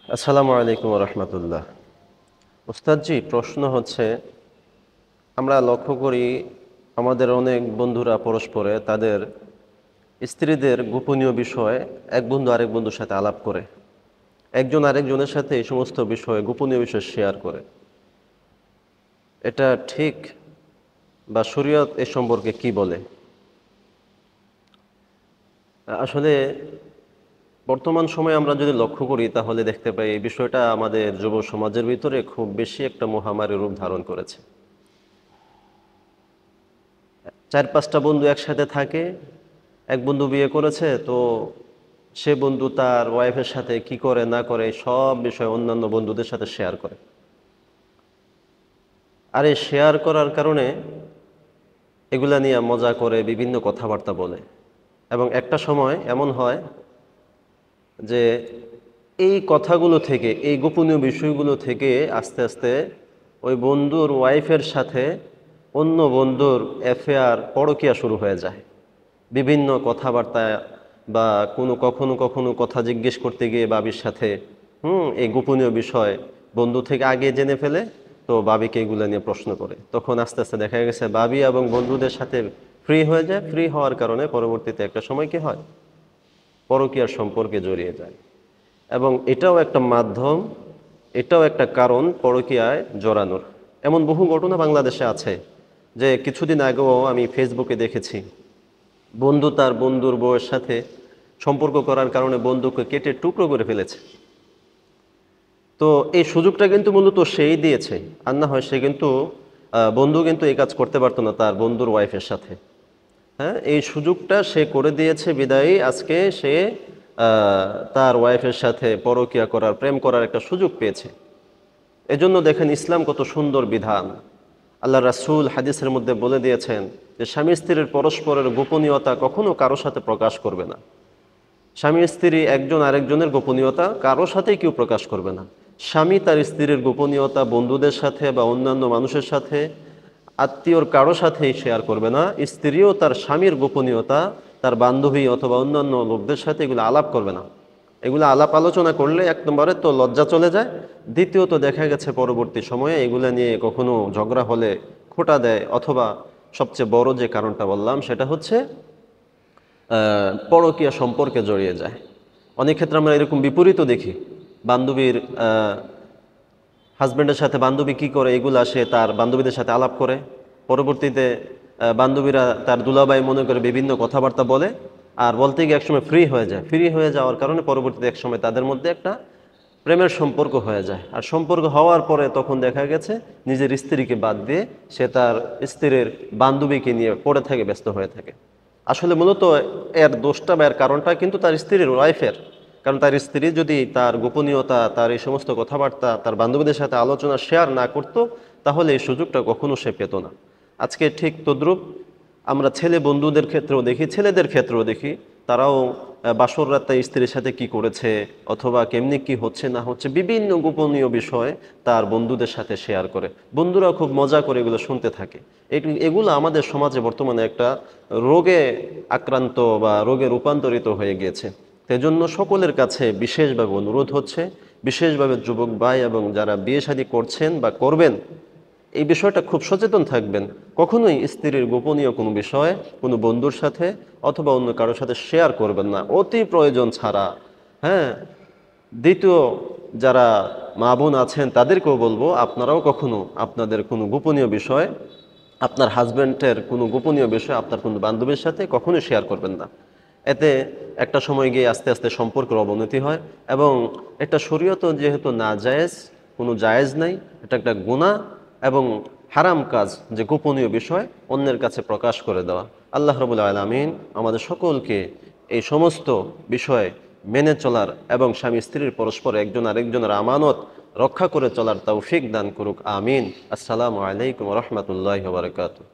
আসসালামু আলাইকুম রহমতুল্লাহ। উস্তাদজি, প্রশ্ন হচ্ছে, আমরা লক্ষ্য করি আমাদের অনেক বন্ধুরা পরস্পরে তাদের স্ত্রীদের গোপনীয় বিষয়ে এক বন্ধু আরেক বন্ধুর সাথে আলাপ করে, একজন আরেকজনের সাথে এই সমস্ত বিষয়ে গোপনীয় বিষয় শেয়ার করে। এটা ঠিক বা শরীয়ত এ সম্পর্কে কি বলে? আসলে বর্তমান সময়ে আমরা যদি লক্ষ্য করি তাহলে দেখতে পাই এই বিষয়টা আমাদের যুব সমাজের ভিতরে খুব বেশি একটা মহামারী রূপ ধারণ করেছে। 4-5টা বন্ধু একসাথে থাকে, এক বন্ধু বিয়ে করেছে, তো সে বন্ধু তার ওয়াইফের সাথে কি করে না করে সব বিষয় অন্যান্য বন্ধুদের সাথে শেয়ার করে। আর এই শেয়ার করার কারণে এগুলা নিয়ে মজা করে, বিভিন্ন কথাবার্তা বলে, এবং একটা সময় এমন হয় যে এই কথাগুলো থেকে, এই গোপনীয় বিষয়গুলো থেকে আস্তে আস্তে ওই বন্ধুর ওয়াইফের সাথে অন্য বন্ধুর অ্যাফেয়ার, পরকীয়া শুরু হয়ে যায়। বিভিন্ন কথাবার্তা বা কখনো কখনো কথা জিজ্ঞেস করতে গিয়ে বাবির সাথে এই গোপনীয় বিষয় বন্ধু থেকে আগে জেনে ফেলে, তো বাবিকে এগুলো নিয়ে প্রশ্ন করে। তখন আস্তে আস্তে দেখা গেছে বাবি এবং বন্ধুদের সাথে ফ্রি হয়ে যায়। ফ্রি হওয়ার কারণে পরবর্তীতে একটা সময় কি হয়, পরকীয়ার সম্পর্কে জড়িয়ে যায়। এবং এটাও একটা মাধ্যম, এটাও একটা কারণ পরকীয়ায় জড়ানোর। এমন বহু ঘটনা বাংলাদেশে আছে, যে কিছুদিন আগেও আমি ফেসবুকে দেখেছি, বন্ধু তার বন্ধুর বউয়ের সাথে সম্পর্ক করার কারণে বন্ধুকে কেটে টুকরো করে ফেলেছে। তো এই সুযোগটা কিন্তু মূলত সেই দিয়েছে, আর না হয় সে কিন্তু বন্ধু কিন্তু এই কাজ করতে পারতো না তার বন্ধুর ওয়াইফের সাথে। হ্যাঁ, এই সুযোগটা সে করে দিয়েছে বিদায়ী আজকে সে তার ওয়াইফের সাথে পরকীয়া করার, প্রেম করার একটা সুযোগ পেয়েছে। এজন্য দেখেন ইসলাম কত সুন্দর বিধান। আল্লাহ রাসূল হাদিসের মধ্যে বলে দিয়েছেন যে স্বামী স্ত্রীর পরস্পরের গোপনীয়তা কখনো কারো সাথে প্রকাশ করবে না। স্বামী স্ত্রী একজন আরেকজনের গোপনীয়তা কারো সাথেই কেউ প্রকাশ করবে না। স্বামী তার স্ত্রীর গোপনীয়তা বন্ধুদের সাথে বা অন্যান্য মানুষের সাথে, আত্মীয়র কারো সাথেই শেয়ার করবে না। স্ত্রীও তার স্বামীর গোপনীয়তা তার বান্ধবী অথবা অন্যান্য লোকদের সাথে এগুলো আলাপ করবে না। এগুলো আলাপ আলোচনা করলে এক নম্বরে তো লজ্জা চলে যায়, দ্বিতীয়ত দেখা গেছে পরবর্তী সময়ে এগুলো নিয়ে কখনো ঝগড়া হলে খোঁটা দেয়, অথবা সবচেয়ে বড় যে কারণটা বললাম সেটা হচ্ছে পরকীয়া সম্পর্কে জড়িয়ে যায়। অনেক ক্ষেত্রে আমরা এরকম বিপরীতও দেখি, বান্ধবীর হাজব্যান্ডের সাথে বান্ধবী কি করে এগুলা সে তার বান্ধবীদের সাথে আলাপ করে, পরবর্তীতে বান্ধবীরা তার দুলাভাই মনে করে বিভিন্ন কথাবার্তা বলে, আর বলতে গিয়ে একসময় ফ্রি হয়ে যায়। ফ্রি হয়ে যাওয়ার কারণে পরবর্তীতে একসময় তাদের মধ্যে একটা প্রেমের সম্পর্ক হয়ে যায়। আর সম্পর্ক হওয়ার পরে তখন দেখা গেছে নিজের স্ত্রীকে বাদ দিয়ে সে তার স্ত্রীর বান্ধবীকে নিয়ে পড়ে থাকে, ব্যস্ত হয়ে থাকে। আসলে মূলত এর দোষটা বা এর কারণটা কিন্তু তার স্ত্রীর, ওয়াইফের। কারণ তার স্ত্রী যদি তার গোপনীয়তা, তার এই সমস্ত কথাবার্তা তার বান্ধবীদের সাথে আলোচনা শেয়ার না করতো, তাহলে এই সুযোগটা কখনো সে পেত না। আজকে ঠিক তদ্রূপ আমরা ছেলে বন্ধুদের ক্ষেত্রেও দেখি, ছেলেদের ক্ষেত্রেও দেখি, তারাও বাসর রাতে স্ত্রীর সাথে কি করেছে অথবা কেমনি কি হচ্ছে না হচ্ছে বিভিন্ন গোপনীয় বিষয় তার বন্ধুদের সাথে শেয়ার করে। বন্ধুরা খুব মজা করে এগুলো শুনতে থাকে। এগুলো আমাদের সমাজে বর্তমানে একটা রোগে আক্রান্ত বা রোগে রূপান্তরিত হয়ে গিয়েছে। সেজন্য সকলের কাছে বিশেষভাবে অনুরোধ হচ্ছে, বিশেষভাবে যুবক ভাই এবং যারা বিয়ে শাদী করছেন বা করবেন, এই বিষয়টা খুব সচেতন থাকবেন। কখনোই স্ত্রীর গোপনীয় কোনো বিষয় কোনো বন্ধুর সাথে অথবা অন্য কারোর সাথে শেয়ার করবেন না, অতি প্রয়োজন ছাড়া। হ্যাঁ, দ্বিতীয় যারা মা বোন আছেন তাদেরকেও বলবো, আপনারাও কখনো আপনাদের কোনো গোপনীয় বিষয়, আপনার হাজব্যান্ডের কোনো গোপনীয় বিষয় আপনার কোনো বান্ধবীর সাথে কখনোই শেয়ার করবেন না। এতে একটা সময় গিয়ে আস্তে আস্তে সম্পর্কের অবনতি হয়, এবং এটা শরীয়ত যেহেতু না জায়েজ, কোনো জায়েজ নাই, এটা একটা গুনাহ এবং হারাম কাজ, যে গোপনীয় বিষয় অন্যের কাছে প্রকাশ করে দেওয়া। আল্লাহ রাব্বুল আলামিন আমাদের সকলকে এই সমস্ত বিষয় মেনে চলার এবং স্বামী স্ত্রীর পরস্পর একজন আরেকজনের আমানত রক্ষা করে চলার তৌফিক দান করুক, আমিন। আসসালামু আলাইকুম ওয়া রাহমাতুল্লাহি ওয়া বারাকাতুহু।